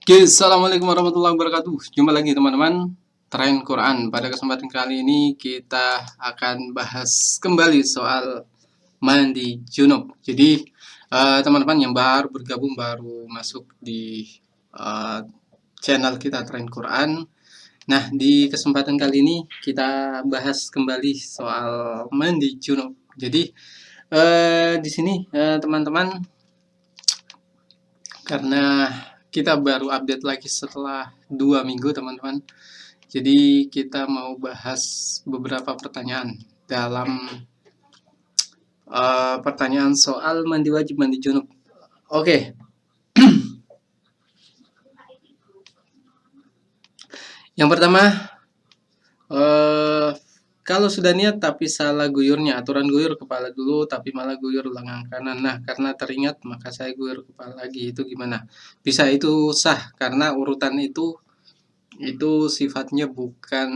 Oke, assalamualaikum warahmatullahi wabarakatuh. Jumpa lagi teman-teman, Tren Quran. Pada kesempatan kali ini kita akan bahas kembali soal mandi junub. Jadi teman-teman yang baru bergabung, baru masuk di eh, channel kita Tren Quran. Nah, di kesempatan kali ini kita bahas kembali soal mandi junub. Jadi di sini teman-teman, karena kita baru update lagi setelah 2 minggu teman-teman. Jadi kita mau bahas beberapa pertanyaan dalam pertanyaan soal mandi wajib mandi junub. Oke, yang pertama, kalau sudah niat tapi salah guyurnya, aturan guyur kepala dulu tapi malah guyur lengan kanan. Nah, karena teringat maka saya guyur kepala lagi, itu gimana? Bisa, itu sah karena urutan itu sifatnya bukan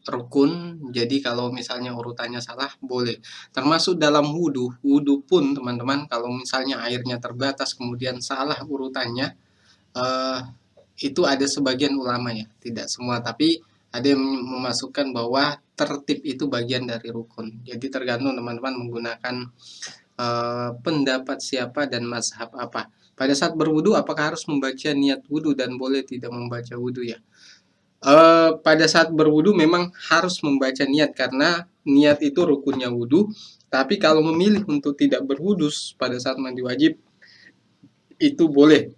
rukun. Jadi kalau misalnya urutannya salah boleh, termasuk dalam wudhu pun teman-teman, kalau misalnya airnya terbatas kemudian salah urutannya, eh, itu ada sebagian ulama ya, tidak semua, tapi ada yang memasukkan bahwa tertib itu bagian dari rukun. Jadi tergantung teman-teman menggunakan pendapat siapa dan mazhab apa. Pada saat berwudu apakah harus membaca niat wudu dan boleh tidak membaca wudu ya? Pada saat berwudu memang harus membaca niat karena niat itu rukunnya wudu. Tapi kalau memilih untuk tidak berwudu pada saat mandi wajib itu boleh.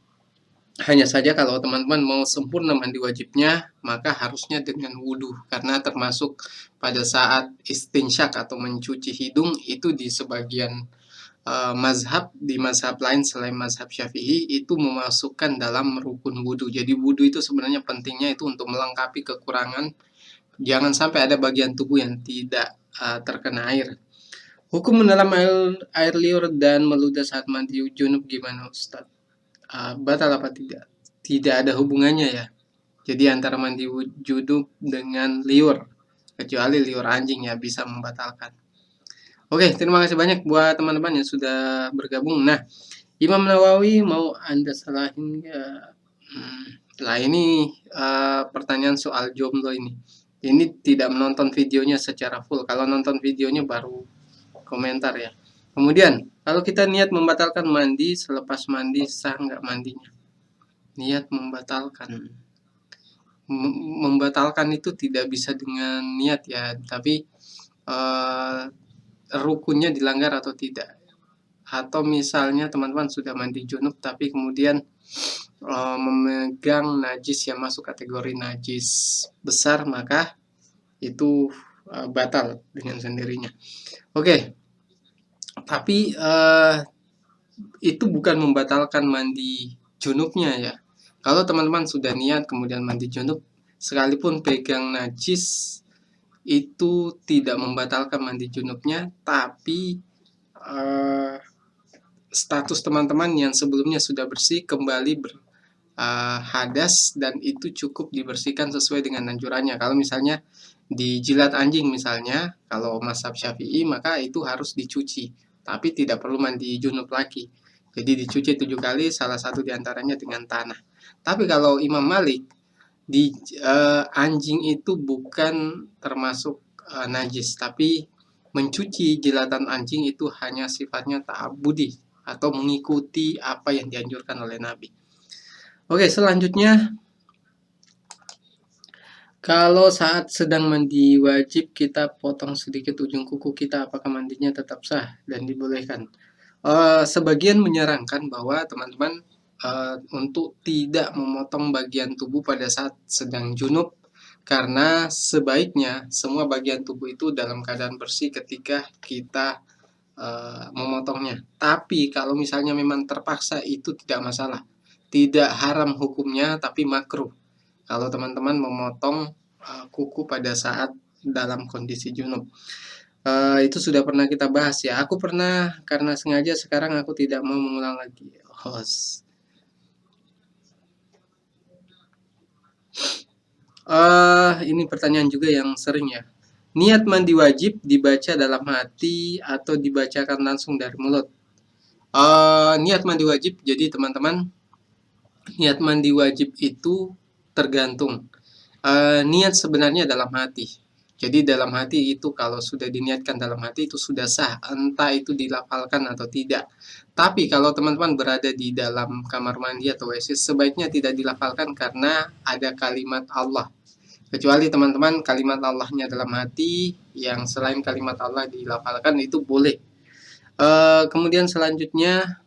Hanya saja kalau teman-teman mau sempurna mandi wajibnya maka harusnya dengan wudu, karena termasuk pada saat istinsyak atau mencuci hidung itu di sebagian mazhab, di mazhab lain selain mazhab Syafi'i itu memasukkan dalam rukun wudu. Jadi wudu itu sebenarnya pentingnya itu untuk melengkapi kekurangan. Jangan sampai ada bagian tubuh yang tidak terkena air. Hukum mendalam air liur dan meludah saat mandi junub gimana Ustaz? Batal apa tidak? Tidak ada hubungannya ya. Jadi antara mandi junub dengan liur, kecuali liur anjing ya bisa membatalkan. Oke, terima kasih banyak buat teman-teman yang sudah bergabung. Nah, Imam Nawawi mau Anda salahin ya? Lah ini pertanyaan soal jomblo ini. Ini tidak menonton videonya secara full. Kalau nonton videonya baru komentar ya. Kemudian, kalau kita niat membatalkan mandi, selepas mandi sah nggak mandinya? Niat membatalkan. Membatalkan itu tidak bisa dengan niat ya, tapi rukunnya dilanggar atau tidak. Atau misalnya teman-teman sudah mandi junub tapi kemudian memegang najis yang masuk kategori najis besar, maka itu batal dengan sendirinya. Oke, tapi itu bukan membatalkan mandi junubnya ya. Kalau teman-teman sudah niat kemudian mandi junub, sekalipun pegang najis itu tidak membatalkan mandi junubnya, tapi status teman-teman yang sebelumnya sudah bersih kembali hadas, dan itu cukup dibersihkan sesuai dengan anjurannya. Kalau misalnya dijilat anjing misalnya, kalau mazhab Syafi'i maka itu harus dicuci, tapi tidak perlu mandi junub lagi. Jadi dicuci 7 kali, salah satu diantaranya dengan tanah. Tapi kalau Imam Malik, di anjing itu bukan termasuk najis, tapi mencuci jilatan anjing itu hanya sifatnya ta'abudi atau mengikuti apa yang dianjurkan oleh Nabi. Oke, selanjutnya, kalau saat sedang mandi wajib kita potong sedikit ujung kuku kita, apakah mandinya tetap sah dan dibolehkan? Sebagian menyarankan bahwa teman-teman untuk tidak memotong bagian tubuh pada saat sedang junub, karena sebaiknya semua bagian tubuh itu dalam keadaan bersih ketika kita memotongnya. Tapi kalau misalnya memang terpaksa itu tidak masalah. Tidak haram hukumnya, tapi makruh kalau teman-teman memotong kuku pada saat dalam kondisi junub. Itu sudah pernah kita bahas ya. Aku pernah, karena sengaja sekarang aku tidak mau mengulang lagi. Host. Ini pertanyaan juga yang sering ya. Niat mandi wajib dibaca dalam hati atau dibacakan langsung dari mulut? Niat mandi wajib, jadi teman-teman Niat mandi wajib itu tergantung. Niat sebenarnya dalam hati. Jadi dalam hati itu kalau sudah diniatkan dalam hati itu sudah sah, entah itu dilafalkan atau tidak. Tapi kalau teman-teman berada di dalam kamar mandi atau WC, sebaiknya tidak dilafalkan karena ada kalimat Allah. Kecuali teman-teman kalimat Allahnya dalam hati, yang selain kalimat Allah dilafalkan itu boleh. Kemudian selanjutnya,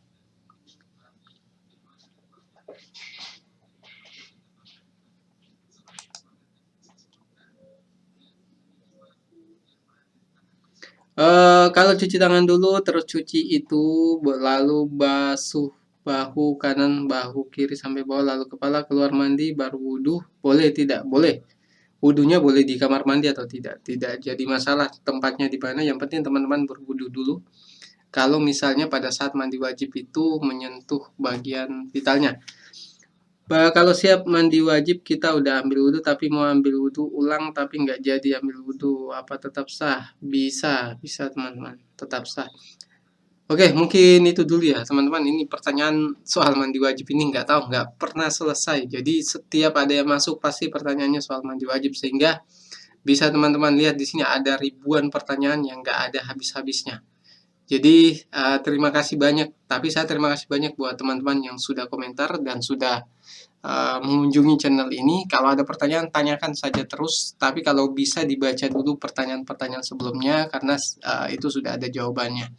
kalau cuci tangan dulu, terus cuci itu, lalu basuh bahu kanan, bahu kiri sampai bawah, lalu kepala, keluar mandi, baru wudhu, boleh tidak? Boleh. Wudhunya boleh di kamar mandi atau tidak? Tidak jadi masalah tempatnya di mana, yang penting teman-teman berwudhu dulu. Kalau misalnya pada saat mandi wajib itu menyentuh bagian vitalnya. Kalau siap mandi wajib kita udah ambil wudhu tapi mau ambil wudhu ulang tapi nggak jadi ambil wudhu, apa tetap sah? Bisa, bisa teman-teman, tetap sah. Oke, mungkin itu dulu ya teman-teman. Ini pertanyaan soal mandi wajib ini nggak tahu, nggak pernah selesai. Jadi setiap ada yang masuk pasti pertanyaannya soal mandi wajib, sehingga bisa teman-teman lihat di sini ada ribuan pertanyaan yang nggak ada habis-habisnya. Jadi terima kasih banyak. Tapi saya terima kasih banyak buat teman-teman yang sudah komentar dan sudah mengunjungi channel ini. Kalau ada pertanyaan, tanyakan saja terus. Tapi kalau bisa dibaca dulu pertanyaan-pertanyaan sebelumnya, karena itu sudah ada jawabannya.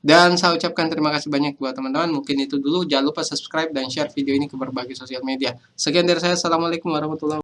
Dan saya ucapkan terima kasih banyak buat teman-teman. Mungkin itu dulu. Jangan lupa subscribe dan share video ini ke berbagai sosial media. Sekian dari saya. Assalamualaikum warahmatullahi wabarakatuh.